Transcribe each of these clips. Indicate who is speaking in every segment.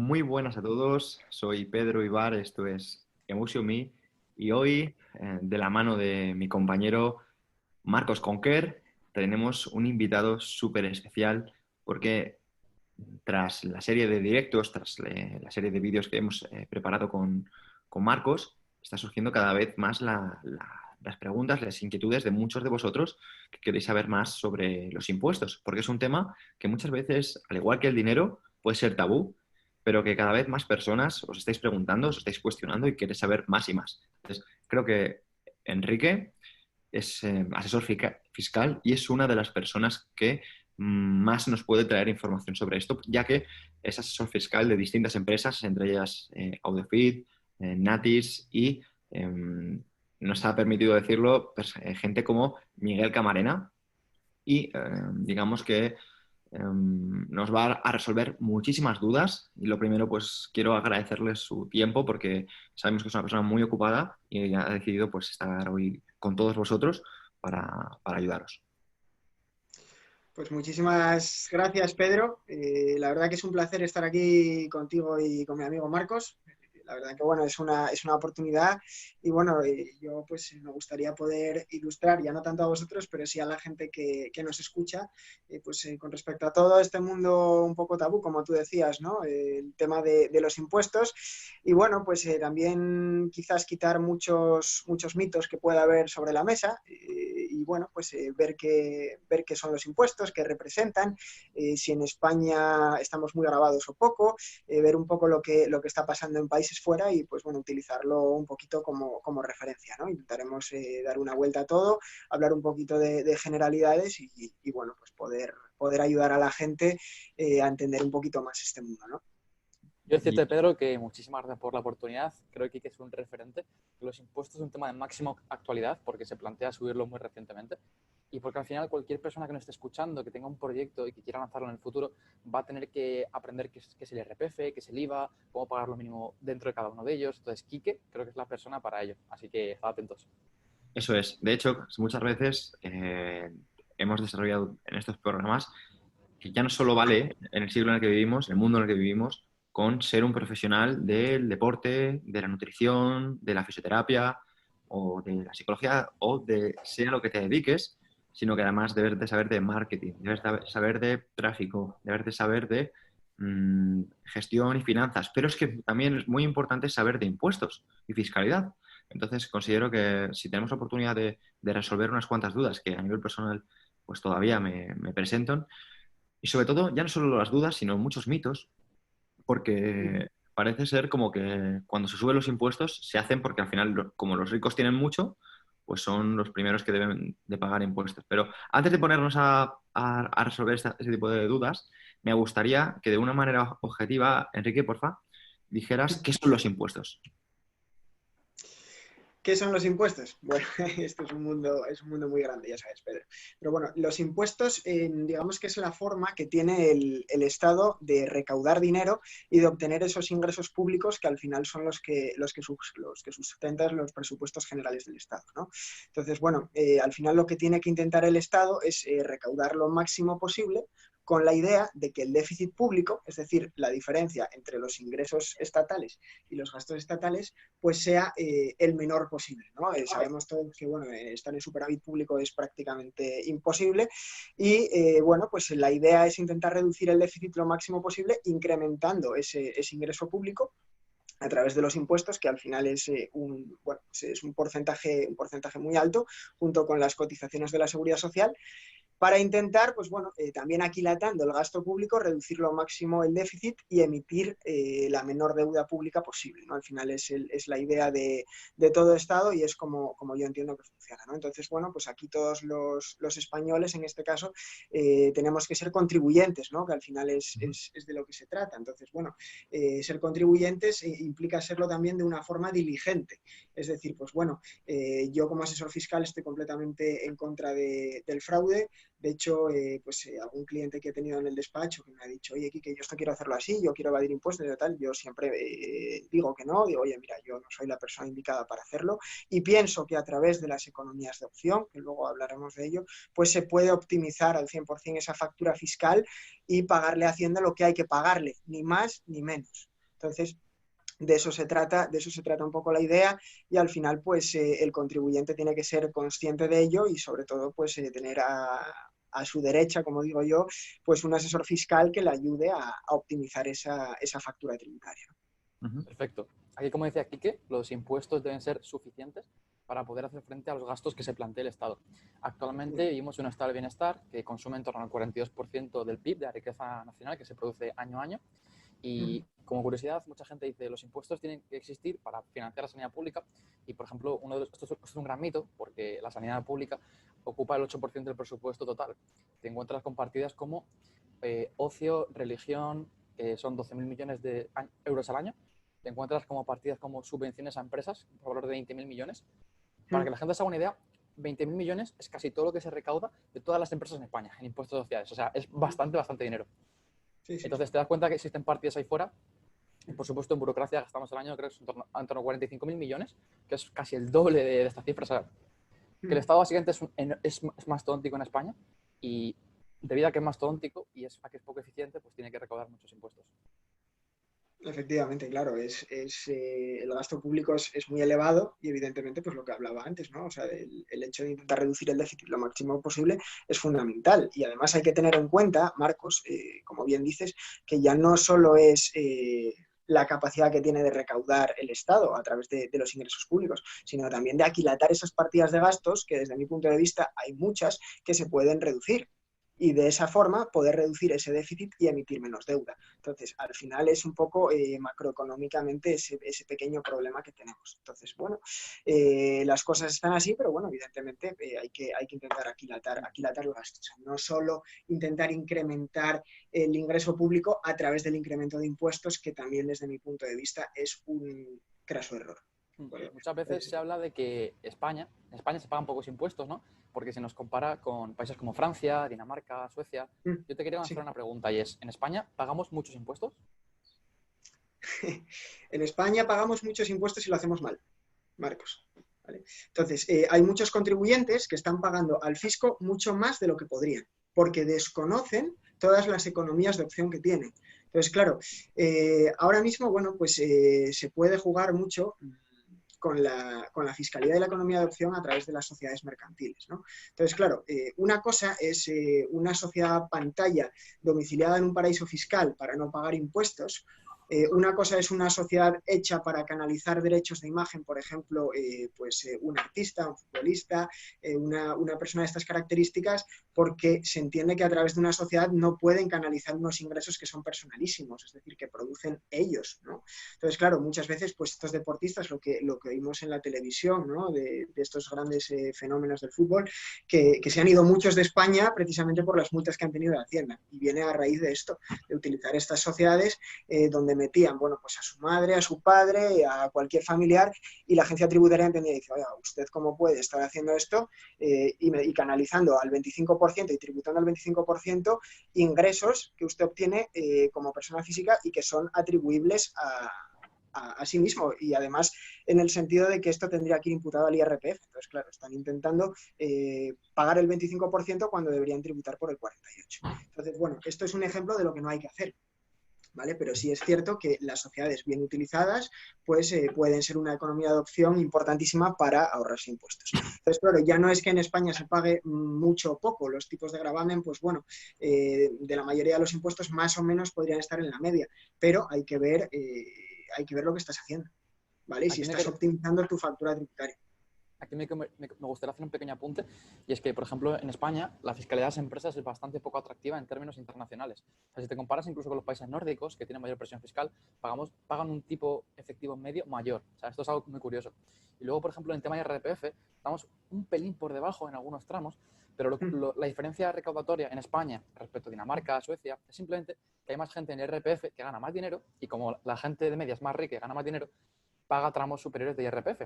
Speaker 1: Muy buenas a todos, soy Pedro Ibar, esto es Emotion Me y hoy, de la mano de mi compañero Marcos Conquer, tenemos un invitado súper especial porque tras la serie de directos, tras la serie de vídeos que hemos preparado con Marcos, está surgiendo cada vez más las preguntas, las inquietudes de muchos de vosotros que queréis saber más sobre los impuestos, porque es un tema que muchas veces, al igual que el dinero, puede ser tabú, pero que cada vez más personas os estáis preguntando, os estáis cuestionando y queréis saber más y más. Entonces, creo que Enrique es asesor fiscal y es una de las personas que más nos puede traer información sobre esto, ya que es asesor fiscal de distintas empresas, entre ellas Audefit, Natis y nos ha permitido decirlo gente como Miguel Camarena y digamos que nos va a resolver muchísimas dudas y lo primero pues quiero agradecerle su tiempo porque sabemos que es una persona muy ocupada y ha decidido pues estar hoy con todos vosotros para ayudaros.
Speaker 2: Pues muchísimas gracias, Pedro. La verdad que es un placer estar aquí contigo y con mi amigo Marcos. La verdad que bueno, es una oportunidad y bueno, yo pues me gustaría poder ilustrar, ya no tanto a vosotros, pero sí a la gente que nos escucha, con respecto a todo este mundo un poco tabú, como tú decías, ¿no? El tema de los impuestos y bueno, pues también quizás quitar muchos mitos que pueda haber sobre la mesa y bueno, pues ver qué son los impuestos, qué representan, si en España estamos muy grabados o poco, ver un poco lo que está pasando en países fuera y pues bueno, utilizarlo un poquito como referencia, ¿no? Intentaremos dar una vuelta a todo, hablar un poquito de generalidades y bueno, pues poder ayudar a la gente a entender un poquito más este mundo, ¿no?
Speaker 3: Yo decirte, Pedro, que muchísimas gracias por la oportunidad. Creo que es un referente. Los impuestos es un tema de máxima actualidad porque se plantea subirlo muy recientemente y porque al final cualquier persona que nos esté escuchando, que tenga un proyecto y que quiera lanzarlo en el futuro, va a tener que aprender qué es el IRPF, qué es el IVA, cómo pagar lo mínimo dentro de cada uno de ellos. Entonces, Quique creo que es la persona para ello. Así que estad atentos.
Speaker 1: Eso es. De hecho, muchas veces hemos desarrollado en estos programas que ya no solo vale en el siglo en el que vivimos, en el mundo en el que vivimos, con ser un profesional del deporte, de la nutrición, de la fisioterapia o de la psicología o de sea lo que te dediques, sino que además debes de saber de marketing, debes de saber de tráfico, debes de saber de gestión y finanzas. Pero es que también es muy importante saber de impuestos y fiscalidad. Entonces considero que si tenemos la oportunidad de resolver unas cuantas dudas que a nivel personal pues todavía me presentan, y sobre todo, ya no solo las dudas, sino muchos mitos, porque parece ser como que cuando se suben los impuestos se hacen porque al final, como los ricos tienen mucho, pues son los primeros que deben de pagar impuestos. Pero antes de ponernos a resolver ese tipo de dudas, me gustaría que de una manera objetiva, Enrique, porfa, dijeras qué son los impuestos.
Speaker 2: ¿Qué son los impuestos? Bueno, esto es un mundo muy grande, ya sabes, Pedro. Pero bueno, los impuestos, digamos que es la forma que tiene el Estado de recaudar dinero y de obtener esos ingresos públicos que al final son los que sustentan los presupuestos generales del Estado, ¿no? Entonces, bueno, al final lo que tiene que intentar el Estado es recaudar lo máximo posible con la idea de que el déficit público, es decir, la diferencia entre los ingresos estatales y los gastos estatales, pues sea el menor posible, ¿no? Sabemos todos que bueno, estar en superávit público es prácticamente imposible y bueno, pues la idea es intentar reducir el déficit lo máximo posible incrementando ese ingreso público a través de los impuestos, que al final es un porcentaje muy alto, junto con las cotizaciones de la Seguridad Social, para intentar, pues bueno, también aquilatando el gasto público, reducir lo máximo el déficit y emitir la menor deuda pública posible, ¿no? Al final es la idea de todo Estado y es como yo entiendo que funciona, ¿no? Entonces, bueno, pues aquí todos los españoles, en este caso, tenemos que ser contribuyentes, ¿no? Que al final es de lo que se trata. Entonces, bueno, ser contribuyentes implica serlo también de una forma diligente. Es decir, pues bueno, yo como asesor fiscal estoy completamente en contra del fraude. De hecho, algún cliente que he tenido en el despacho que me ha dicho, oye, Quique, yo esto quiero hacerlo así, yo quiero evadir impuestos y tal, yo siempre digo que no, digo, oye, mira, yo no soy la persona indicada para hacerlo y pienso que a través de las economías de opción, que luego hablaremos de ello, pues se puede optimizar al 100% esa factura fiscal y pagarle a Hacienda lo que hay que pagarle, ni más ni menos. Entonces, de eso se trata un poco la idea y al final pues el contribuyente tiene que ser consciente de ello y sobre todo pues tener a su derecha, como digo yo, pues un asesor fiscal que le ayude a optimizar esa factura tributaria.
Speaker 3: Perfecto. Aquí, como decía Quique, los impuestos deben ser suficientes para poder hacer frente a los gastos que se plantea el Estado. Actualmente vivimos en un estado de bienestar que consume en torno al 42% del PIB, de la riqueza nacional que se produce año a año. Y como curiosidad, mucha gente dice los impuestos tienen que existir para financiar la sanidad pública. Y, por ejemplo, esto es un gran mito porque la sanidad pública ocupa el 8% del presupuesto total. Te encuentras con partidas como ocio, religión, que son 12.000 millones de euros al año. Te encuentras como partidas como subvenciones a empresas por valor de 20.000 millones. Para que la gente se haga una idea, 20.000 millones es casi todo lo que se recauda de todas las empresas en España en impuestos sociales. O sea, es bastante dinero.
Speaker 2: Sí, sí.
Speaker 3: Entonces te das cuenta que existen partidas ahí fuera. Y por supuesto en burocracia gastamos al año, creo que es en torno a 45.000 millones, que es casi el doble de esta cifra. O sea, que el Estado básicamente es mastodóntico en España y debido a que es mastodóntico y a que es poco eficiente, pues tiene que recaudar muchos impuestos.
Speaker 2: Efectivamente, claro, el gasto público es muy elevado y evidentemente pues lo que hablaba antes, ¿no? O sea, el hecho de intentar reducir el déficit lo máximo posible es fundamental y además hay que tener en cuenta, Marcos, como bien dices, que ya no solo es la capacidad que tiene de recaudar el Estado a través de los ingresos públicos, sino también de aquilatar esas partidas de gastos que desde mi punto de vista hay muchas que se pueden reducir y de esa forma poder reducir ese déficit y emitir menos deuda. Entonces, al final es un poco macroeconómicamente ese pequeño problema que tenemos. Entonces, bueno, las cosas están así, pero bueno, evidentemente hay que intentar aquilatar los gastos. No solo intentar incrementar el ingreso público a través del incremento de impuestos, que también desde mi punto de vista es un craso error.
Speaker 3: Muchas veces se habla de que en España se pagan pocos impuestos, ¿no? Porque se nos compara con países como Francia, Dinamarca, Suecia. Yo te quería hacer una pregunta y es, ¿en España pagamos muchos impuestos?
Speaker 2: En España pagamos muchos impuestos y lo hacemos mal, Marcos. ¿Vale? Entonces, hay muchos contribuyentes que están pagando al fisco mucho más de lo que podrían, porque desconocen todas las economías de opción que tienen. Entonces, claro, ahora mismo, bueno, pues se puede jugar mucho con la fiscalidad y la economía de opción a través de las sociedades mercantiles, ¿no? Entonces, claro, una cosa es una sociedad pantalla domiciliada en un paraíso fiscal para no pagar impuestos. Una cosa es una sociedad hecha para canalizar derechos de imagen, por ejemplo, un artista, un futbolista, una persona de estas características, porque se entiende que a través de una sociedad no pueden canalizar unos ingresos que son personalísimos, es decir, que producen ellos, ¿no? Entonces, claro, muchas veces pues estos deportistas, lo que vimos en la televisión, ¿no? de estos grandes fenómenos del fútbol, que se han ido muchos de España precisamente por las multas que han tenido de Hacienda, y viene a raíz de esto, de utilizar estas sociedades donde metían, bueno, pues a su madre, a su padre, a cualquier familiar, y la agencia tributaria entendía y dice, oiga, ¿usted cómo puede estar haciendo esto y canalizando al 25% y tributando al 25% ingresos que usted obtiene como persona física y que son atribuibles a sí mismo, y además en el sentido de que esto tendría que ir imputado al IRPF? Entonces, claro, están intentando pagar el 25% cuando deberían tributar por el 48%. Entonces, bueno, esto es un ejemplo de lo que no hay que hacer. ¿Vale? Pero sí es cierto que las sociedades bien utilizadas pues, pueden ser una economía de opción importantísima para ahorrarse impuestos. Entonces, claro, ya no es que en España se pague mucho o poco. Los tipos de gravamen, pues bueno, de la mayoría de los impuestos más o menos podrían estar en la media, pero hay que ver lo que estás haciendo, ¿vale? Y si estás optimizando tu factura tributaria.
Speaker 3: Aquí me gustaría hacer un pequeño apunte, y es que, por ejemplo, en España la fiscalidad de las empresas es bastante poco atractiva en términos internacionales. O sea, si te comparas incluso con los países nórdicos, que tienen mayor presión fiscal, pagan un tipo efectivo medio mayor. O sea, esto es algo muy curioso. Y luego, por ejemplo, en el tema de IRPF, estamos un pelín por debajo en algunos tramos, pero la diferencia recaudatoria en España respecto a Dinamarca, Suecia, es simplemente que hay más gente en IRPF que gana más dinero, y como la gente de media es más rica y gana más dinero, paga tramos superiores de IRPF.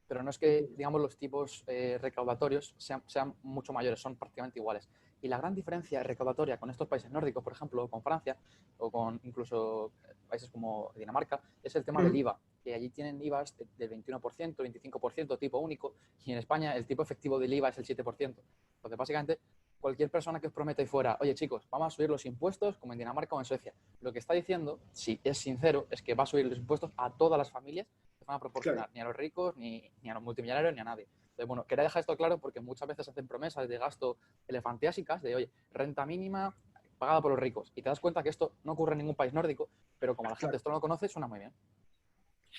Speaker 3: Pero no es que, digamos, los tipos recaudatorios sean mucho mayores, son prácticamente iguales. Y la gran diferencia recaudatoria con estos países nórdicos, por ejemplo, con Francia, o con incluso países como Dinamarca, es el tema del IVA, que allí tienen IVAs del 21%, 25%, tipo único, y en España el tipo efectivo del IVA es el 7%. Entonces, básicamente, cualquier persona que os prometa ahí fuera, oye chicos, vamos a subir los impuestos como en Dinamarca o en Suecia, lo que está diciendo, si es sincero, es que va a subir los impuestos a todas las familias, que van a proporcionar
Speaker 2: Claro.
Speaker 3: ni a los ricos, ni a los multimillonarios, ni a nadie. Entonces, bueno, quería dejar esto claro porque muchas veces hacen promesas de gasto elefantiásicas de, oye, renta mínima pagada por los ricos. Y te das cuenta que esto no ocurre en ningún país nórdico, pero como la gente
Speaker 2: Claro,
Speaker 3: esto no lo conoce, suena muy bien.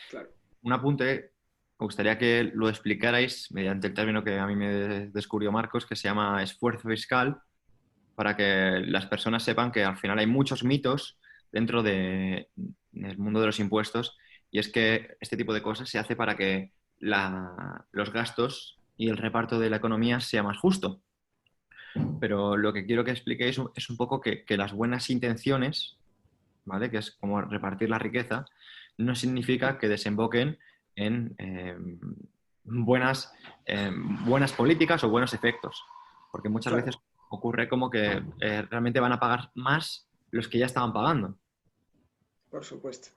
Speaker 2: claro.
Speaker 1: Un apunte, me gustaría que lo explicarais mediante el término que a mí me descubrió Marcos, que se llama esfuerzo fiscal, para que las personas sepan que al final hay muchos mitos dentro del mundo de los impuestos, y es que este tipo de cosas se hace para que los gastos y el reparto de la economía sea más justo. Pero lo que quiero que expliquéis es un poco que las buenas intenciones, ¿vale? Que es como repartir la riqueza, no significa que desemboquen en buenas, buenas políticas o buenos efectos. Porque muchas
Speaker 2: Claro.
Speaker 1: veces ocurre como que realmente van a pagar más los que ya estaban pagando.
Speaker 2: Por supuesto.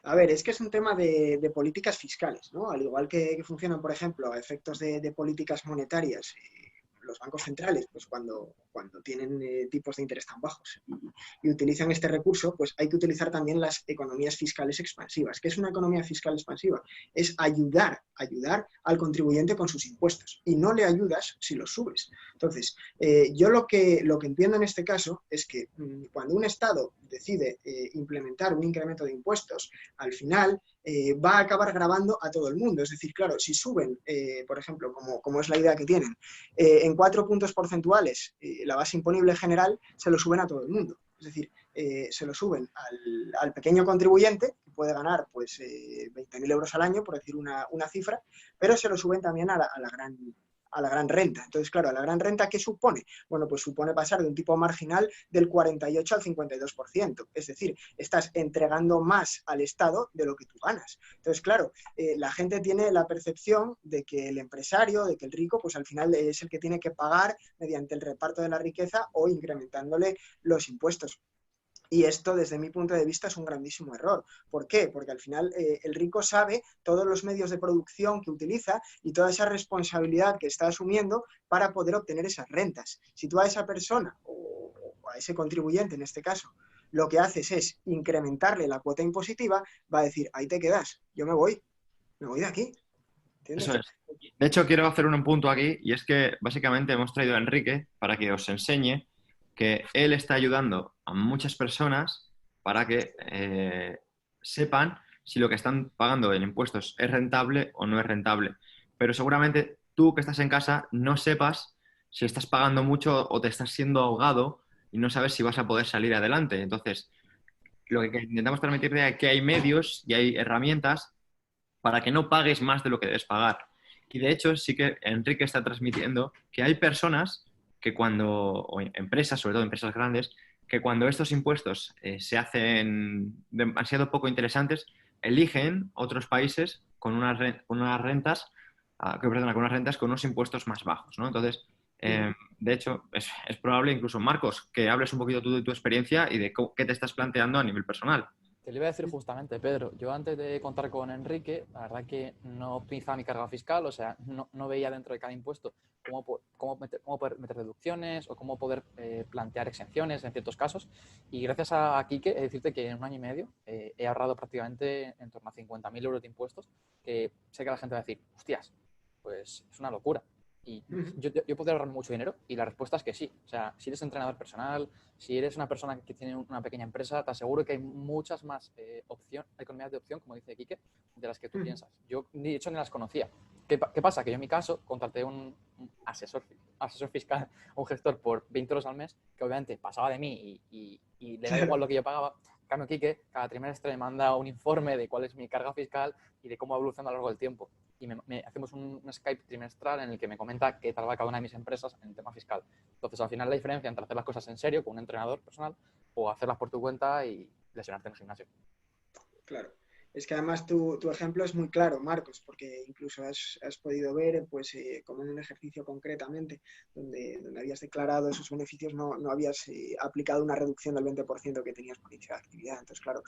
Speaker 2: A ver, es que es un tema de políticas fiscales, ¿no? Al igual que funcionan, por ejemplo, a efectos de políticas monetarias, los bancos centrales, pues cuando tienen tipos de interés tan bajos y utilizan este recurso, pues hay que utilizar también las economías fiscales expansivas. ¿Qué es una economía fiscal expansiva? Es ayudar al contribuyente con sus impuestos y no le ayudas si los subes. Entonces, yo lo que entiendo en este caso es que cuando un Estado decide implementar un incremento de impuestos, al final va a acabar grabando a todo el mundo. Es decir, claro, si suben, por ejemplo, como es la idea que tienen, en 4 puntos porcentuales la base imponible general, se lo suben a todo el mundo. Es decir, se lo suben al pequeño contribuyente, que puede ganar pues 20.000 euros al año, por decir una cifra, pero se lo suben también a la gran renta. Entonces, claro, a la gran renta, ¿qué supone? Bueno, pues supone pasar de un tipo marginal del 48 al 52%. Es decir, estás entregando más al Estado de lo que tú ganas. Entonces, claro, la gente tiene la percepción de que el empresario, de que el rico, pues al final es el que tiene que pagar mediante el reparto de la riqueza o incrementándole los impuestos. Y esto, desde mi punto de vista, es un grandísimo error. ¿Por qué? Porque al final el rico sabe todos los medios de producción que utiliza y toda esa responsabilidad que está asumiendo para poder obtener esas rentas. Si tú a esa persona o a ese contribuyente, en este caso, lo que haces es incrementarle la cuota impositiva, va a decir, ahí te quedas, yo me voy de aquí.
Speaker 1: Eso
Speaker 2: ¿Entiendes?
Speaker 1: es. De hecho, quiero hacer un punto aquí, y es que básicamente hemos traído a Enrique para que os enseñe que él está ayudando a muchas personas para que sepan si lo que están pagando en impuestos es rentable o no es rentable. Pero seguramente tú que estás en casa no sepas si estás pagando mucho o te estás siendo ahogado y no sabes si vas a poder salir adelante. Entonces, lo que intentamos transmitirte es que hay medios y hay herramientas para que no pagues más de lo que debes pagar. Y de hecho, sí que Enrique está transmitiendo que hay personas que cuando, o empresas, sobre todo empresas grandes, que cuando estos impuestos se hacen demasiado poco interesantes, eligen otros países con unas rentas, perdona, con unas rentas con unos impuestos más bajos, ¿no? Entonces, de hecho, es probable, incluso Marcos, que hables un poquito tú de tu experiencia y de qué te estás planteando a nivel personal.
Speaker 3: Te lo iba a decir justamente, Pedro. Yo antes de contar con Enrique, la verdad que no optimizaba mi carga fiscal, o sea, no veía dentro de cada impuesto cómo poder meter deducciones o cómo poder plantear exenciones en ciertos casos. Y gracias a Quique, he de decirte que en un año y medio he ahorrado prácticamente en torno a 50.000 euros de impuestos, que sé que la gente va a decir, hostias, pues es una locura. Y yo podría ahorrar mucho dinero y la respuesta es que sí. O sea, si eres entrenador personal, si eres una persona que tiene una pequeña empresa, te aseguro que hay muchas más economías de opción, como dice Quique, de las que tú piensas. Yo, de hecho, ni las conocía. ¿Qué pasa? Que yo en mi caso contraté un asesor fiscal, un gestor por 20 euros al mes, que obviamente pasaba de mí y le da igual lo que yo pagaba. En cambio, Quique, cada trimestre me manda un informe de cuál es mi carga fiscal y de cómo evoluciona a lo largo del tiempo. Y hacemos un Skype trimestral en el que me comenta qué tal va cada una de mis empresas en el tema fiscal. Entonces, al final, la diferencia entre hacer las cosas en serio con un entrenador personal o hacerlas por tu cuenta y lesionarte en el gimnasio.
Speaker 2: Claro. Es que además tu ejemplo es muy claro, Marcos, porque incluso has podido ver, pues, como en un ejercicio concretamente, donde habías declarado esos beneficios, no habías aplicado una reducción del 20% que tenías por inicio de actividad. Entonces, claro,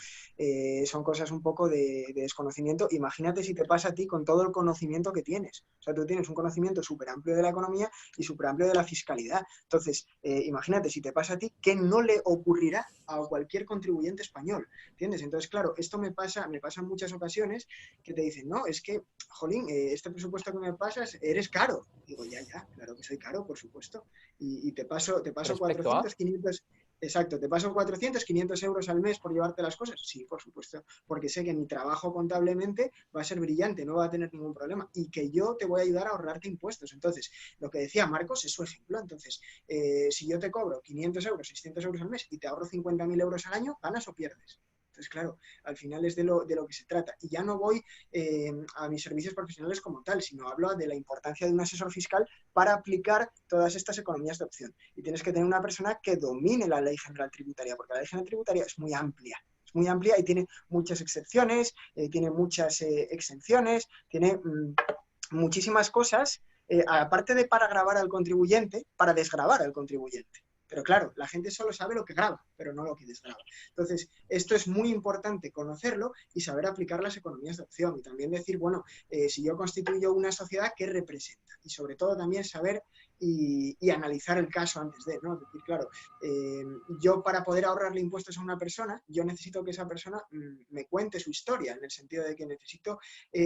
Speaker 2: son cosas un poco de desconocimiento. Imagínate si te pasa a ti con todo el conocimiento que tienes. O sea, tú tienes un conocimiento súper amplio de la economía y súper amplio de la fiscalidad. Entonces, imagínate si te pasa a ti, ¿qué no le ocurrirá a cualquier contribuyente español? ¿Entiendes? Entonces, claro, esto me pasa en muchas ocasiones que te dicen, no, es que, jolín, este presupuesto que me pasas, eres caro. Digo, ya, claro que soy caro, por supuesto. Y te paso
Speaker 3: Respecto a...
Speaker 2: 400, 500, exacto, te paso 400, 500 euros al mes por llevarte las cosas. Sí, por supuesto, porque sé que mi trabajo contablemente va a ser brillante, no va a tener ningún problema y que yo te voy a ayudar a ahorrarte impuestos. Entonces, lo que decía Marcos es su ejemplo. Entonces, si yo te cobro 500 euros, 600 euros al mes y te ahorro 50.000 euros al año, ¿ganas o pierdes? Entonces, claro, al final es de lo que se trata. Y ya no voy a mis servicios profesionales como tal, sino hablo de la importancia de un asesor fiscal para aplicar todas estas economías de opción. Y tienes que tener una persona que domine la ley general tributaria, porque la ley general tributaria es muy amplia. Es muy amplia y tiene muchas excepciones, tiene muchas exenciones, tiene muchísimas cosas, aparte de para gravar al contribuyente, para desgravar al contribuyente. Pero claro, la gente solo sabe lo que graba, pero no lo que desgrava. Entonces, esto es muy importante conocerlo y saber aplicar las economías de opción. Y también decir, bueno, si yo constituyo una sociedad, ¿qué representa? Y sobre todo también saber y analizar el caso antes de, ¿no? Es decir, claro, yo para poder ahorrarle impuestos a una persona, yo necesito que esa persona me cuente su historia, en el sentido de que necesito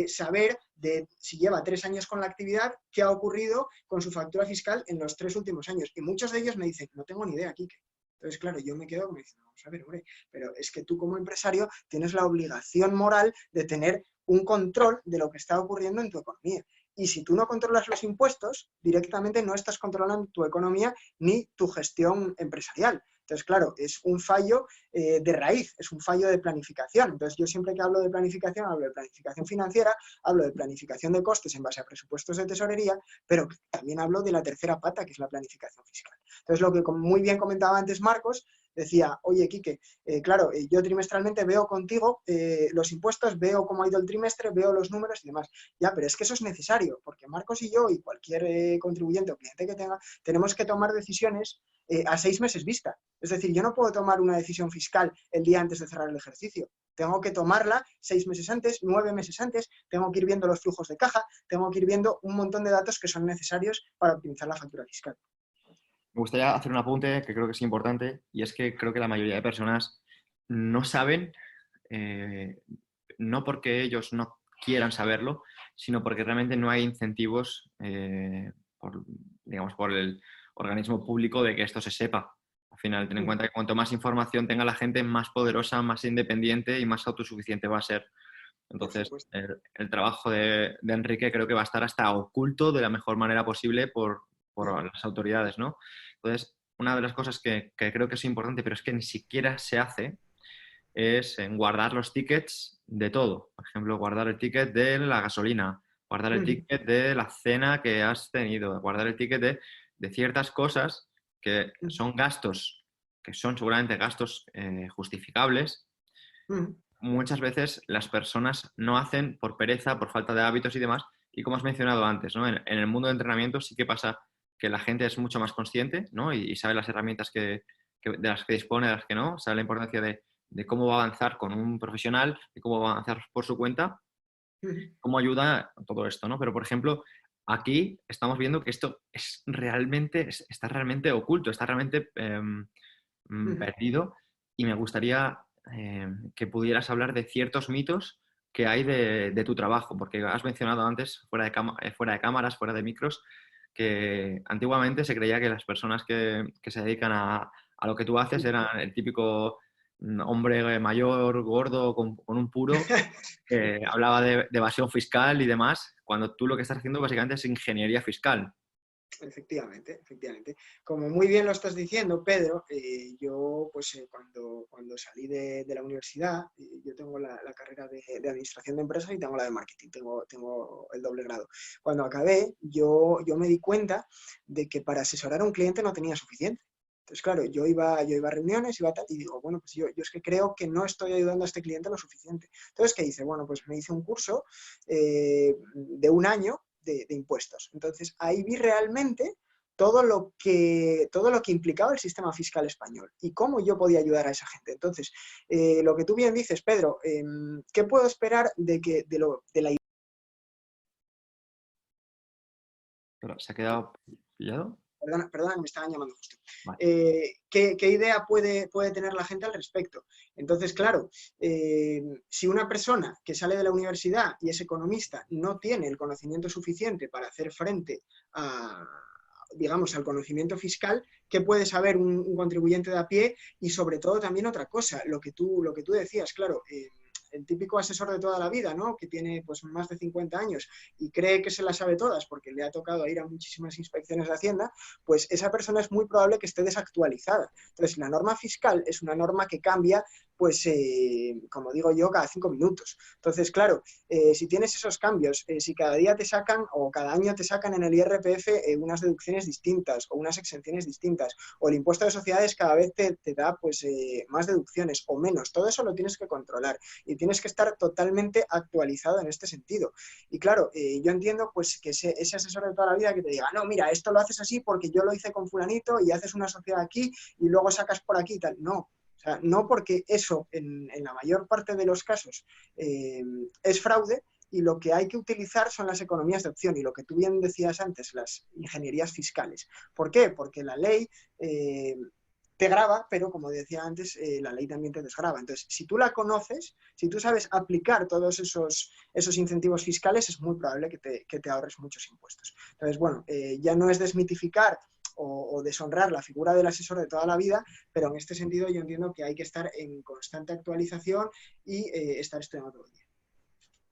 Speaker 2: saber de si lleva 3 años con la actividad, qué ha ocurrido con su factura fiscal en los 3 últimos años. Y muchos de ellos me dicen, no tengo ni idea, Quique. Entonces, claro, yo me quedo como diciendo, vamos a ver, hombre, pero es que tú como empresario tienes la obligación moral de tener un control de lo que está ocurriendo en tu economía. Y si tú no controlas los impuestos, directamente no estás controlando tu economía ni tu gestión empresarial. Entonces, claro, es un fallo de raíz, es un fallo de planificación. Entonces, yo siempre que hablo de planificación, hablo de planificación financiera, hablo de planificación de costes en base a presupuestos de tesorería, pero también hablo de la tercera pata, que es la planificación fiscal. Entonces, lo que muy bien comentaba antes Marcos, decía, oye, Quique, claro, yo trimestralmente veo contigo los impuestos, veo cómo ha ido el trimestre, veo los números y demás. Ya, pero es que eso es necesario, porque Marcos y yo y cualquier contribuyente o cliente que tenga, tenemos que tomar decisiones a 6 meses vista. Es decir, yo no puedo tomar una decisión fiscal el día antes de cerrar el ejercicio. Tengo que tomarla 6 meses antes, 9 meses antes, tengo que ir viendo los flujos de caja, tengo que ir viendo un montón de datos que son necesarios para optimizar la factura fiscal.
Speaker 1: Me gustaría hacer un apunte que creo que es importante y es que creo que la mayoría de personas no saben, no porque ellos no quieran saberlo, sino porque realmente no hay incentivos digamos, por el organismo público de que esto se sepa. Al final, ten en cuenta que cuanto más información tenga la gente, más poderosa, más independiente y más autosuficiente va a ser. Entonces, el trabajo de Enrique creo que va a estar hasta oculto de la mejor manera posible por las autoridades, ¿no? Entonces, una de las cosas que creo que es importante, pero es que ni siquiera se hace, es en guardar los tickets de todo. Por ejemplo, guardar el ticket de la gasolina, guardar el ticket de la cena que has tenido, guardar el ticket de ciertas cosas que son gastos, que son seguramente gastos justificables. Muchas veces las personas no hacen por pereza, por falta de hábitos y demás. Y como has mencionado antes, ¿no? En el mundo de entrenamiento sí que pasa que la gente es mucho más consciente, ¿no? Y sabe las herramientas de las que dispone, de las que no, sabe la importancia de cómo va a avanzar con un profesional, de cómo va a avanzar por su cuenta, cómo ayuda todo esto, ¿no? Pero, por ejemplo, aquí estamos viendo que esto está realmente oculto, está realmente perdido y me gustaría que pudieras hablar de ciertos mitos que hay de tu trabajo, porque has mencionado antes, fuera de cámaras, fuera de micros, que antiguamente se creía que las personas que se dedican a lo que tú haces eran el típico hombre mayor, gordo, con un puro, que hablaba de evasión fiscal y demás, cuando tú lo que estás haciendo básicamente es ingeniería fiscal.
Speaker 2: Efectivamente, efectivamente. Como muy bien lo estás diciendo, Pedro, yo pues cuando salí de la universidad, yo tengo la carrera de administración de empresas y tengo la de marketing, tengo el doble grado. Cuando acabé, yo me di cuenta de que para asesorar a un cliente no tenía suficiente. Entonces, claro, yo iba a reuniones, iba a tal, y digo, bueno, pues yo es que creo que no estoy ayudando a este cliente lo suficiente. Entonces, ¿qué hice? Bueno, pues me hice un curso de un año de impuestos. Entonces, ahí vi realmente todo lo que implicaba el sistema fiscal español y cómo yo podía ayudar a esa gente. Entonces, lo que tú bien dices, Pedro, ¿qué puedo esperar de la
Speaker 1: Pero, ¿se ha quedado pillado?
Speaker 2: Perdona, que me estaban llamando justo.
Speaker 1: Vale.
Speaker 2: ¿Qué idea puede tener la gente al respecto? Entonces, claro, si una persona que sale de la universidad y es economista no tiene el conocimiento suficiente para hacer frente a, digamos, al conocimiento fiscal, ¿qué puede saber un contribuyente de a pie? Y sobre todo también otra cosa, lo que tú decías, claro, el típico asesor de toda la vida, ¿no? Que tiene pues más de 50 años y cree que se las sabe todas porque le ha tocado ir a muchísimas inspecciones de Hacienda, pues esa persona es muy probable que esté desactualizada. Entonces, la norma fiscal es una norma que cambia, pues, como digo yo, cada 5 minutos. Entonces, claro, si tienes esos cambios, si cada día te sacan o cada año te sacan en el IRPF unas deducciones distintas o unas exenciones distintas, o el impuesto de sociedades cada vez te da pues más deducciones o menos, todo eso lo tienes que controlar y tienes que estar totalmente actualizado en este sentido. Y claro, yo entiendo pues que ese asesor de toda la vida que te diga, no, mira, esto lo haces así porque yo lo hice con fulanito y haces una sociedad aquí y luego sacas por aquí y tal. No, o sea, no, porque eso en la mayor parte de los casos es fraude, y lo que hay que utilizar son las economías de opción y lo que tú bien decías antes, las ingenierías fiscales. ¿Por qué? Porque la ley te grava, pero como decía antes, la ley también te desgrava. Entonces, si tú la conoces, si tú sabes aplicar todos esos incentivos fiscales, es muy probable que te ahorres muchos impuestos. Entonces, bueno, ya no es desmitificar o deshonrar la figura del asesor de toda la vida, pero en este sentido yo entiendo que hay que estar en constante actualización y estar estudiando todo el día.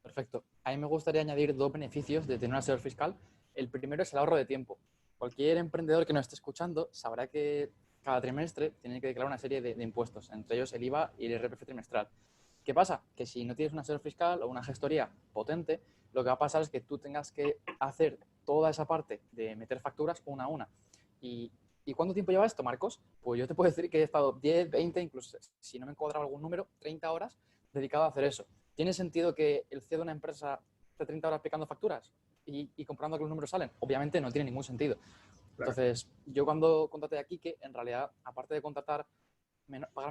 Speaker 3: Perfecto. A mí me gustaría añadir 2 beneficios de tener un asesor fiscal. El primero es el ahorro de tiempo. Cualquier emprendedor que nos esté escuchando sabrá que cada trimestre tiene que declarar una serie de impuestos, entre ellos el IVA y el IRPF trimestral. ¿Qué pasa? Que si no tienes un asesor fiscal o una gestoría potente, lo que va a pasar es que tú tengas que hacer toda esa parte de meter facturas una a una. ¿Y cuánto tiempo lleva esto, Marcos? Pues yo te puedo decir que he estado 10, 20, incluso si no me encuadraba algún número, 30 horas dedicado a hacer eso. ¿Tiene sentido que el CEO de una empresa esté 30 horas picando facturas y comprando que los números salen? Obviamente no tiene ningún sentido.
Speaker 2: Claro.
Speaker 3: Entonces, yo cuando contraté a Quique, en realidad, aparte de pagar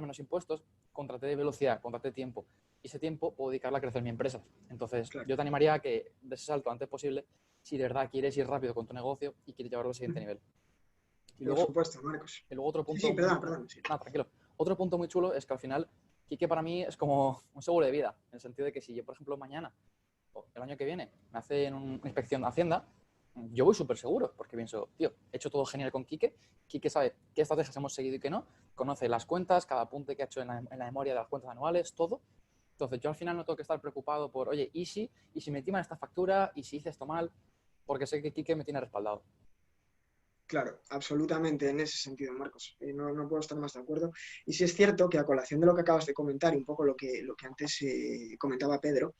Speaker 3: menos impuestos, contraté de velocidad, contraté tiempo. Y ese tiempo puedo dedicarlo a crecer mi empresa. Entonces,
Speaker 2: Claro.
Speaker 3: yo te animaría a que des ese salto antes posible si de verdad quieres ir rápido con tu negocio y quieres llevarlo al siguiente nivel. Y
Speaker 2: Por
Speaker 3: luego,
Speaker 2: supuesto, Marcos.
Speaker 3: otro punto...
Speaker 2: Sí, perdón. Sí.
Speaker 3: No, tranquilo. Otro punto muy chulo es que al final, Quique para mí es como un seguro de vida, en el sentido de que si yo, por ejemplo, mañana o el año que viene me hacen una inspección de Hacienda, yo voy súper seguro, porque pienso, tío, he hecho todo genial con Quique, Quique sabe qué estrategias hemos seguido y qué no, conoce las cuentas, cada apunte que ha hecho en la memoria de las cuentas anuales, todo. Entonces yo al final no tengo que estar preocupado por, oye, ¿y si me timan esta factura? ¿Y si hice esto mal? Porque sé que Quique me tiene respaldado.
Speaker 2: Claro, absolutamente en ese sentido, Marcos. No puedo estar más de acuerdo. Y sí es cierto que a colación de lo que acabas de comentar y un poco lo que antes comentaba Pedro,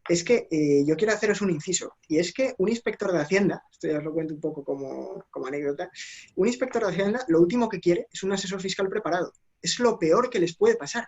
Speaker 2: es que yo quiero haceros un inciso. Y es que un inspector de Hacienda, esto ya os lo cuento un poco como anécdota, un inspector de Hacienda lo último que quiere es un asesor fiscal preparado. Es lo peor que les puede pasar.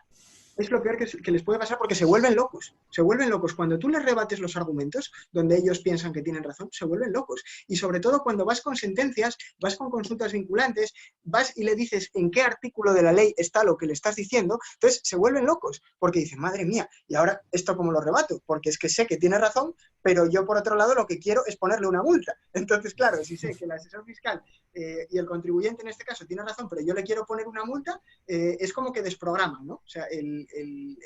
Speaker 2: Es lo peor que les puede pasar porque se vuelven locos. Se vuelven locos. Cuando tú les rebates los argumentos, donde ellos piensan que tienen razón, se vuelven locos. Y sobre todo cuando vas con sentencias, vas con consultas vinculantes, vas y le dices en qué artículo de la ley está lo que le estás diciendo, entonces se vuelven locos porque dicen, madre mía, ¿y ahora esto cómo lo rebato? Porque es que sé que tiene razón, pero yo por otro lado lo que quiero es ponerle una multa. Entonces, claro, si sé que el asesor fiscal y el contribuyente en este caso tiene razón, pero yo le quiero poner una multa, es como que desprograman, ¿no? O sea, el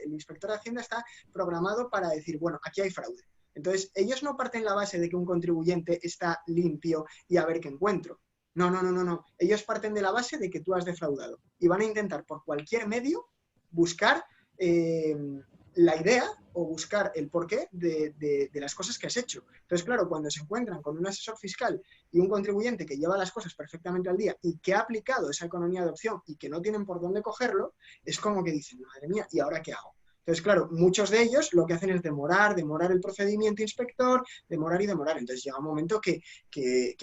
Speaker 2: inspector de Hacienda está programado para decir, bueno, aquí hay fraude. Entonces, ellos no parten la base de que un contribuyente está limpio y a ver qué encuentro. No. Ellos parten de la base de que tú has defraudado y van a intentar por cualquier medio buscar la idea o buscar el porqué de las cosas que has hecho. Entonces, claro, cuando se encuentran con un asesor fiscal y un contribuyente que lleva las cosas perfectamente al día y que ha aplicado esa economía de opción y que no tienen por dónde cogerlo, es como que dicen, madre mía, ¿y ahora qué hago? Entonces, claro, muchos de ellos lo que hacen es demorar el procedimiento inspector, demorar y demorar. Entonces llega un momento que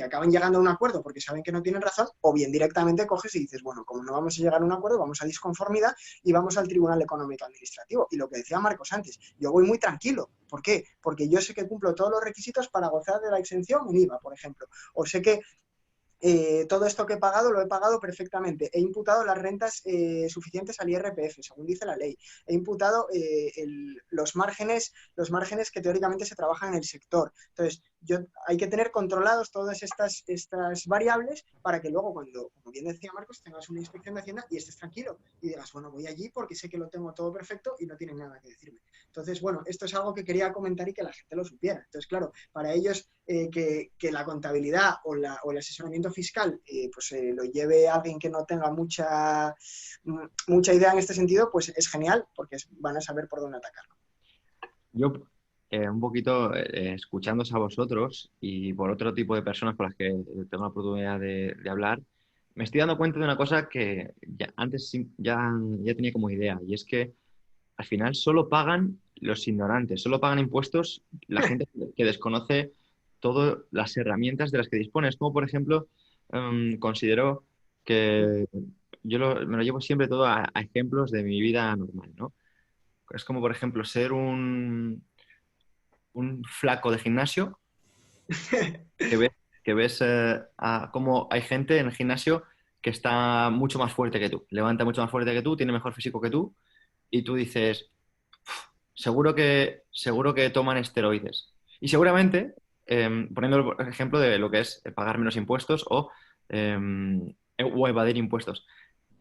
Speaker 2: acaban llegando a un acuerdo porque saben que no tienen razón, o bien directamente coges y dices, bueno, como no vamos a llegar a un acuerdo, vamos a disconformidad y vamos al Tribunal Económico Administrativo. Y lo que decía Marcos antes, yo voy muy tranquilo. ¿Por qué? Porque yo sé que cumplo todos los requisitos para gozar de la exención en IVA, por ejemplo. O sé que todo esto que he pagado lo he pagado perfectamente. He imputado las rentas suficientes al IRPF, según dice la ley. He imputado los márgenes que teóricamente se trabajan en el sector. Entonces, hay que tener controlados todas estas variables para que luego, cuando, como bien decía Marcos, tengas una inspección de Hacienda y estés tranquilo y digas, bueno, voy allí porque sé que lo tengo todo perfecto y no tienen nada que decirme. Entonces, bueno, esto es algo que quería comentar y que la gente lo supiera. Entonces, claro, para ellos que la contabilidad o el asesoramiento fiscal lo lleve a alguien que no tenga mucha idea en este sentido, pues es genial porque van a saber por dónde atacarlo.
Speaker 1: Yo, un poquito escuchándoos a vosotros y por otro tipo de personas con las que tengo la oportunidad de hablar, me estoy dando cuenta de una cosa que antes ya tenía como idea, y es que al final solo pagan los ignorantes, solo pagan impuestos la gente que desconoce todas las herramientas de las que dispones. Como por ejemplo, considero que me lo llevo siempre todo a ejemplos de mi vida normal, ¿no? Es como por ejemplo ser un flaco de gimnasio que ves, cómo hay gente en el gimnasio que está mucho más fuerte que tú, levanta mucho más fuerte que tú, tiene mejor físico que tú, y tú dices, seguro que toman esteroides. Y seguramente, poniendo el ejemplo de lo que es pagar menos impuestos o evadir impuestos.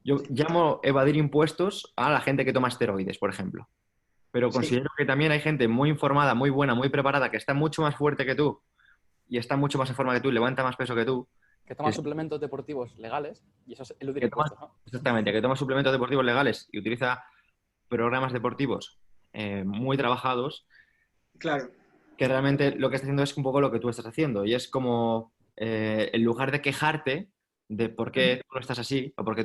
Speaker 1: Yo llamo evadir impuestos a la gente que toma esteroides, por ejemplo. Pero
Speaker 2: Sí.
Speaker 1: considero que también hay gente muy informada, muy buena, muy preparada, que está mucho más fuerte que tú y está mucho más en forma que tú y levanta más peso que tú.
Speaker 3: Que toma suplementos deportivos legales y eso es eludir
Speaker 1: Que toma,
Speaker 3: impuestos, ¿no?
Speaker 1: exactamente, que toma suplementos deportivos legales y utiliza programas deportivos muy trabajados,
Speaker 2: Claro.
Speaker 1: que realmente lo que está haciendo es un poco lo que tú estás haciendo. Y es como, en lugar de quejarte de por qué tú no estás así o porque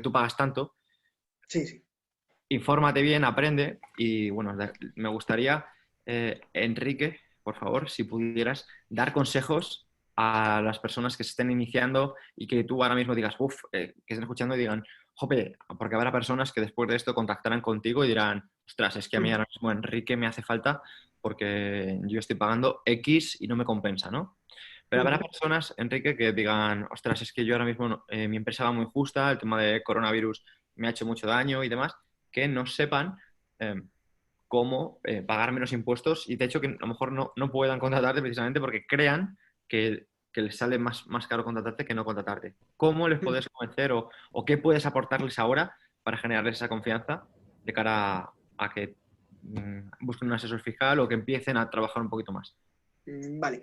Speaker 1: tú pagas tanto,
Speaker 2: Sí, sí.
Speaker 1: infórmate bien, aprende. Y bueno, me gustaría, Enrique, por favor, si pudieras dar consejos a las personas que se estén iniciando y que tú ahora mismo digas, uff, que estén escuchando y digan, jope, porque habrá personas que después de esto contactarán contigo y dirán, ostras, es que a mí ahora mismo Enrique me hace falta porque yo estoy pagando X y no me compensa, ¿no? Pero habrá personas, Enrique, que digan, ostras, es que yo ahora mismo mi empresa va muy justa, el tema de coronavirus me ha hecho mucho daño y demás, que no sepan cómo pagar menos impuestos y de hecho que a lo mejor no puedan contratarte precisamente porque crean que les sale más caro contratarte que no contratarte. ¿Cómo les puedes convencer o qué puedes aportarles ahora para generarles esa confianza de cara a que busquen un asesor fiscal o que empiecen a trabajar un poquito más?
Speaker 2: Vale.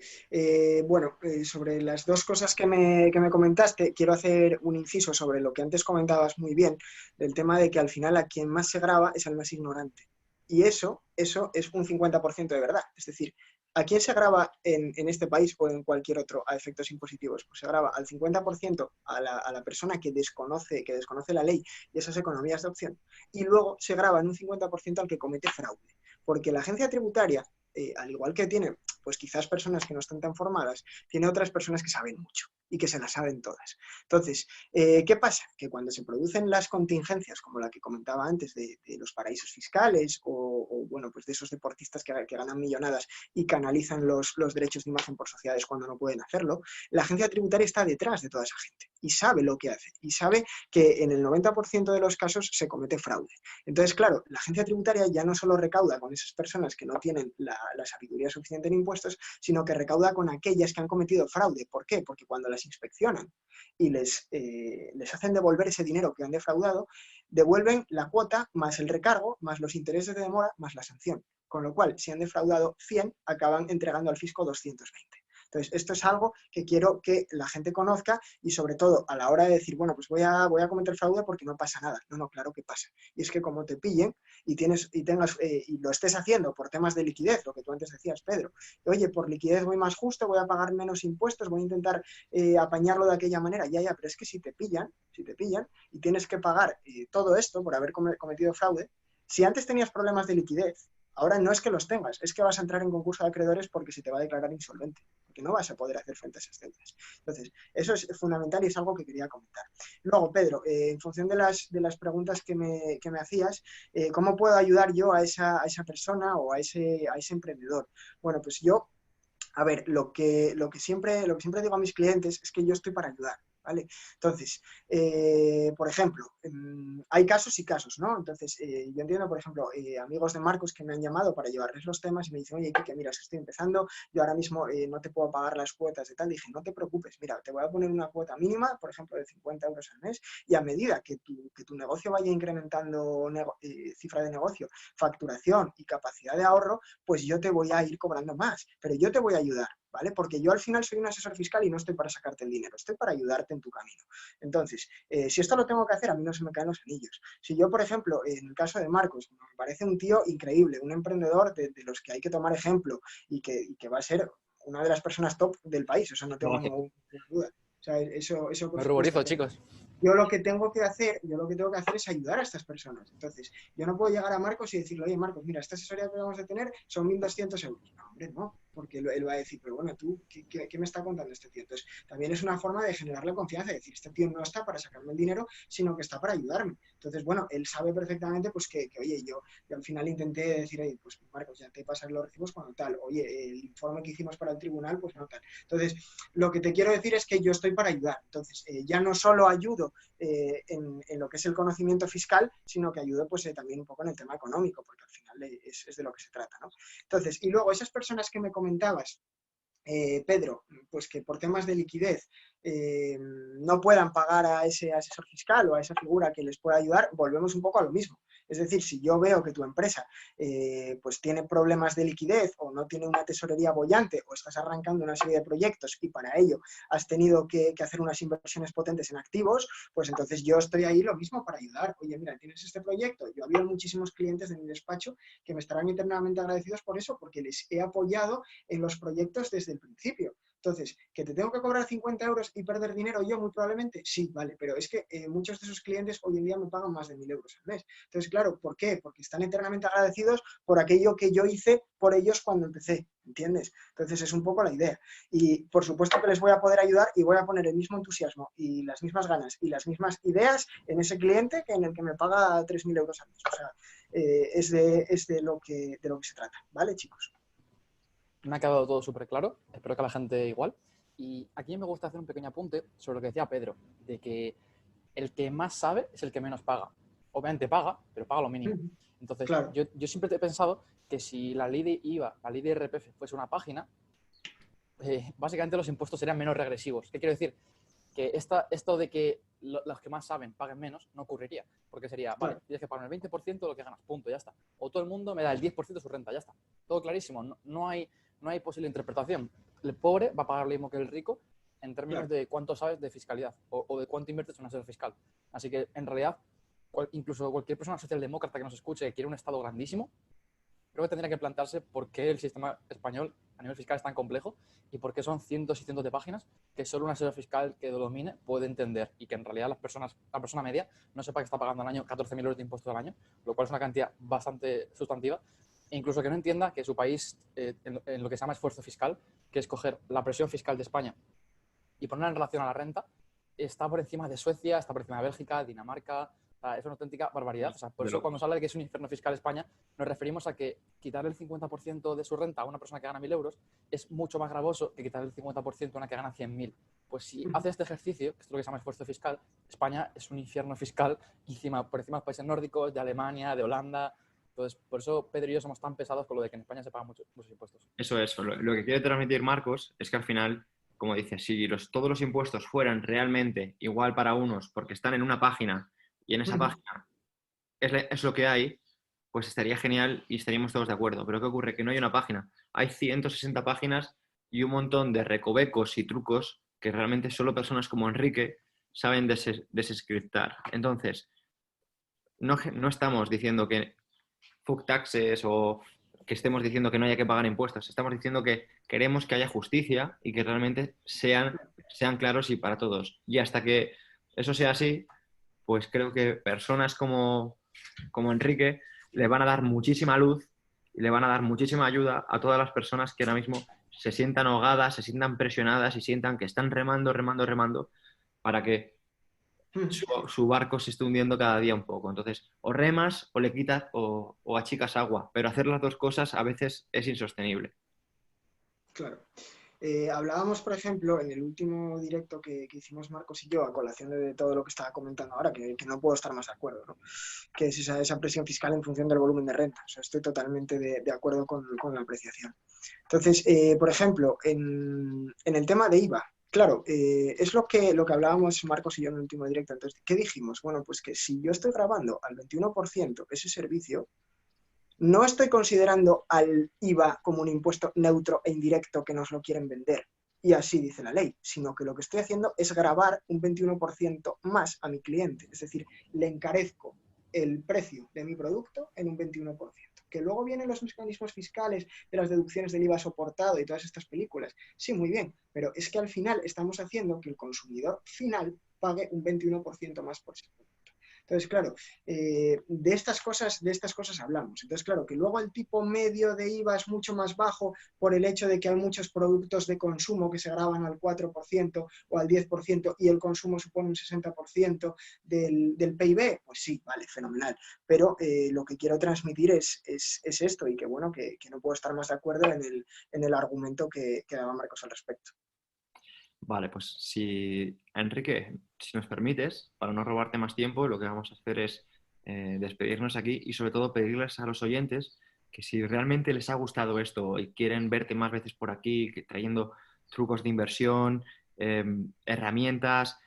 Speaker 2: Bueno, sobre las dos cosas que me comentaste, quiero hacer un inciso sobre lo que antes comentabas muy bien, del tema de que al final a quien más se grava es al más ignorante. Y eso es un 50% de verdad. Es decir, ¿a quién se grava en este país o en cualquier otro a efectos impositivos? Pues se grava al 50% a la persona que desconoce la ley y esas economías de opción, y luego se grava en un 50% al que comete fraude. Porque la agencia tributaria, al igual que tiene pues quizás personas que no están tan formadas, tiene otras personas que saben mucho y que se las saben todas. Entonces, ¿qué pasa? Que cuando se producen las contingencias, como la que comentaba antes de los paraísos fiscales o bueno, pues de esos deportistas que ganan millonadas y canalizan los derechos de imagen por sociedades cuando no pueden hacerlo, la agencia tributaria está detrás de toda esa gente y sabe lo que hace y sabe que en el 90% de los casos se comete fraude. Entonces, claro, la agencia tributaria ya no solo recauda con esas personas que no tienen la sabiduría suficiente en impuestos, sino que recauda con aquellas que han cometido fraude. ¿Por qué? Porque cuando las inspeccionan y les hacen devolver ese dinero que han defraudado, devuelven la cuota más el recargo, más los intereses de demora, más la sanción. Con lo cual, si han defraudado 100, acaban entregando al fisco 220. Entonces, esto es algo que quiero que la gente conozca y sobre todo a la hora de decir, bueno, pues voy a cometer fraude porque no pasa nada. No, claro que pasa. Y es que como te pillen y lo estés haciendo por temas de liquidez, lo que tú antes decías, Pedro, oye, por liquidez voy más justo, voy a pagar menos impuestos, voy a intentar apañarlo de aquella manera, ya, pero es que si te pillan y tienes que pagar todo esto por haber cometido fraude, Si antes tenías problemas de liquidez, ahora no es que los tengas, es que vas a entrar en concurso de acreedores porque se te va a declarar insolvente, porque no vas a poder hacer frente a esas deudas. Entonces, eso es fundamental y es algo que quería comentar. Luego, Pedro, en función de las preguntas que me hacías, ¿cómo puedo ayudar yo a esa persona o a ese emprendedor? Bueno, pues yo, a ver, lo que siempre digo a mis clientes es que yo estoy para ayudar. ¿Vale? Entonces, por ejemplo, hay casos y casos, ¿no? Entonces, yo entiendo, por ejemplo, amigos de Marcos que me han llamado para llevarles los temas y me dicen, oye, Kike, mira, es que estoy empezando, yo ahora mismo no te puedo pagar las cuotas de tal. Dije, no te preocupes, mira, te voy a poner una cuota mínima, por ejemplo, de 50 euros al mes, y a medida que tu negocio vaya incrementando cifra de negocio, facturación y capacidad de ahorro, pues yo te voy a ir cobrando más, pero yo te voy a ayudar. ¿Vale? Porque yo al final soy un asesor fiscal y no estoy para sacarte el dinero, estoy para ayudarte en tu camino. Entonces, si esto lo tengo que hacer, a mí no se me caen los anillos. Si yo, por ejemplo, en el caso de Marcos, me parece un tío increíble, un emprendedor de los que hay que tomar ejemplo y que va a ser una de las personas top del país, o sea, no tengo ninguna duda. O sea, eso por
Speaker 3: Me
Speaker 2: supuesto.
Speaker 3: ruborizo, chicos.
Speaker 2: Yo lo que tengo que hacer es ayudar a estas personas. Entonces, yo no puedo llegar a Marcos y decirle, oye, Marcos, mira, esta asesoría que vamos a tener son 1.200 euros. No, hombre, no, porque él va a decir, pero bueno, tú, ¿qué me está contando este tío? Entonces, también es una forma de generarle confianza, de decir, este tío no está para sacarme el dinero, sino que está para ayudarme. Entonces, bueno, él sabe perfectamente pues que oye, yo al final intenté decir, oye, pues Marcos, ya te pasas los recibos cuando tal. Oye, el informe que hicimos para el tribunal, pues no tal. Entonces, lo que te quiero decir es que yo estoy para ayudar. Entonces, ya no solo ayudo en lo que es el conocimiento fiscal, sino que ayude pues también un poco en el tema económico, porque al final es de lo que se trata, ¿no? Entonces, y luego esas personas que me comentabas, Pedro, pues que por temas de liquidez no puedan pagar a ese asesor fiscal o a esa figura que les pueda ayudar, volvemos un poco a lo mismo. Es decir, si yo veo que tu empresa pues tiene problemas de liquidez o no tiene una tesorería boyante o estás arrancando una serie de proyectos y para ello has tenido que hacer unas inversiones potentes en activos, pues entonces yo estoy ahí lo mismo para ayudar. Oye, mira, tienes este proyecto. Yo había muchísimos clientes de mi despacho que me estarán eternamente agradecidos por eso, porque les he apoyado en los proyectos desde el principio. Entonces, ¿que te tengo que cobrar 50 euros y perder dinero yo muy probablemente? Sí, vale, pero es que muchos de esos clientes hoy en día me pagan más de 1.000 euros al mes. Entonces, claro, ¿por qué? Porque están eternamente agradecidos por aquello que yo hice por ellos cuando empecé, ¿entiendes? Entonces, es un poco la idea. Y por supuesto que les voy a poder ayudar y voy a poner el mismo entusiasmo y las mismas ganas y las mismas ideas en ese cliente que en el que me paga 3.000 euros al mes. O sea, es de lo que se trata, ¿vale, chicos?
Speaker 3: Me ha quedado todo súper claro, espero que a la gente igual. Y aquí me gusta hacer un pequeño apunte sobre lo que decía Pedro, de que el que más sabe es el que menos paga. Obviamente paga, pero paga lo mínimo. Entonces,
Speaker 2: claro.
Speaker 3: yo siempre he pensado que si la ley de IVA, la ley de IRPF fuese una página, básicamente los impuestos serían menos regresivos. ¿Qué quiero decir? Que esto de que los que más saben paguen menos no ocurriría, porque sería, vale, tienes que pagar el 20% de lo que ganas, punto, ya está. O todo el mundo me da el 10% de su renta, ya está. Todo clarísimo, no hay posible interpretación. El pobre va a pagar lo mismo que el rico en términos de cuánto sabes de fiscalidad o de cuánto inviertes en un asesor fiscal. Así que, en realidad, incluso cualquier persona socialdemócrata que nos escuche que quiere un Estado grandísimo, creo que tendría que plantearse por qué el sistema español a nivel fiscal es tan complejo y por qué son cientos y cientos de páginas que solo un asesor fiscal que lo domine puede entender y que en realidad la persona media no sepa que está pagando al año 14.000 euros de impuestos al año, lo cual es una cantidad bastante sustantiva, e incluso que no entienda que su país, en lo que se llama esfuerzo fiscal, que es coger la presión fiscal de España y ponerla en relación a la renta, está por encima de Suecia, está por encima de Bélgica, Dinamarca. O sea, es una auténtica barbaridad. O sea, por eso cuando se habla de que es un infierno fiscal España, nos referimos a que quitarle el 50% de su renta a una persona que gana 1.000 euros es mucho más gravoso que quitarle el 50% a una que gana 100.000. Pues si hace este ejercicio, que es lo que se llama esfuerzo fiscal, España es un infierno fiscal por encima de países nórdicos, de Alemania, de Holanda. Entonces, por eso Pedro y yo somos tan pesados con lo de que en España se pagan muchos impuestos.
Speaker 1: Eso es. Lo que quiere transmitir Marcos es que al final, como dice, si todos los impuestos fueran realmente igual para unos porque están en una página y en esa página es lo que hay, pues estaría genial y estaríamos todos de acuerdo. Pero ¿qué ocurre? Que no hay una página. Hay 160 páginas y un montón de recovecos y trucos que realmente solo personas como Enrique saben desescriptar. Entonces, no estamos diciendo que fuck taxes o que estemos diciendo que no haya que pagar impuestos. Estamos diciendo que queremos que haya justicia y que realmente sean claros y para todos. Y hasta que eso sea así, pues creo que personas como Enrique le van a dar muchísima luz y le van a dar muchísima ayuda a todas las personas que ahora mismo se sientan ahogadas, se sientan presionadas y sientan que están remando, remando, remando para que su barco se esté hundiendo cada día un poco. Entonces, o remas o le quitas o achicas agua, pero hacer las dos cosas a veces es insostenible.
Speaker 2: Claro. Hablábamos, por ejemplo, en el último directo que hicimos Marcos y yo, a colación de todo lo que estaba comentando ahora, que no puedo estar más de acuerdo, ¿no? Que es esa presión fiscal en función del volumen de renta. O sea, estoy totalmente de acuerdo con la apreciación. Entonces, por ejemplo, en el tema de IVA, claro, es lo que hablábamos Marcos y yo en el último directo. Entonces, ¿qué dijimos? Bueno, pues que si yo estoy grabando al 21% ese servicio, no estoy considerando al IVA como un impuesto neutro e indirecto que nos lo quieren vender, y así dice la ley, sino que lo que estoy haciendo es gravar un 21% más a mi cliente. Es decir, le encarezco el precio de mi producto en un 21%. Que luego vienen los mecanismos fiscales de las deducciones del IVA soportado y todas estas películas. Sí, muy bien, pero es que al final estamos haciendo que el consumidor final pague un 21% más por ese producto. Entonces, claro, de estas cosas hablamos. Entonces, claro, que luego el tipo medio de IVA es mucho más bajo por el hecho de que hay muchos productos de consumo que se graban al 4% o al 10% y el consumo supone un 60% del PIB, pues sí, vale, fenomenal. Pero lo que quiero transmitir es esto y que, bueno, que no puedo estar más de acuerdo en el argumento que daba Marcos al respecto.
Speaker 1: Vale, pues si, Enrique, si nos permites, para no robarte más tiempo, lo que vamos a hacer es despedirnos aquí y sobre todo pedirles a los oyentes que si realmente les ha gustado esto y quieren verte más veces por aquí, trayendo trucos de inversión, herramientas,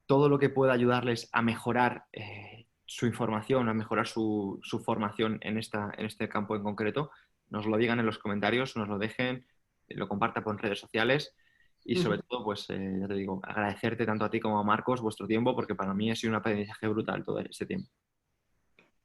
Speaker 1: todo lo que pueda ayudarles a mejorar su información, a mejorar su formación en este campo en concreto, nos lo digan en los comentarios, nos lo dejen, lo compartan por redes sociales y sobre todo, pues ya te digo, agradecerte tanto a ti como a Marcos vuestro tiempo porque para mí ha sido un aprendizaje brutal todo este tiempo.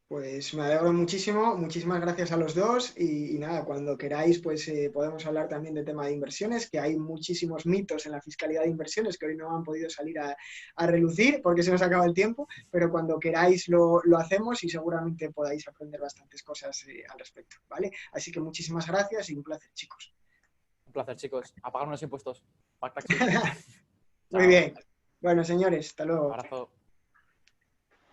Speaker 2: Pues me alegro muchísimo, muchísimas gracias a los dos y nada, cuando queráis pues podemos hablar también de tema de inversiones, que hay muchísimos mitos en la fiscalidad de inversiones que hoy no han podido salir a relucir porque se nos acaba el tiempo, pero cuando queráis lo hacemos y seguramente podáis aprender bastantes cosas al respecto, ¿vale? Así que muchísimas gracias y un placer, chicos.
Speaker 3: Un placer, chicos. A pagar unos impuestos. Pack taxi.
Speaker 2: Muy
Speaker 3: Chao.
Speaker 2: bien. Bueno, señores, hasta luego.
Speaker 3: Abrazo.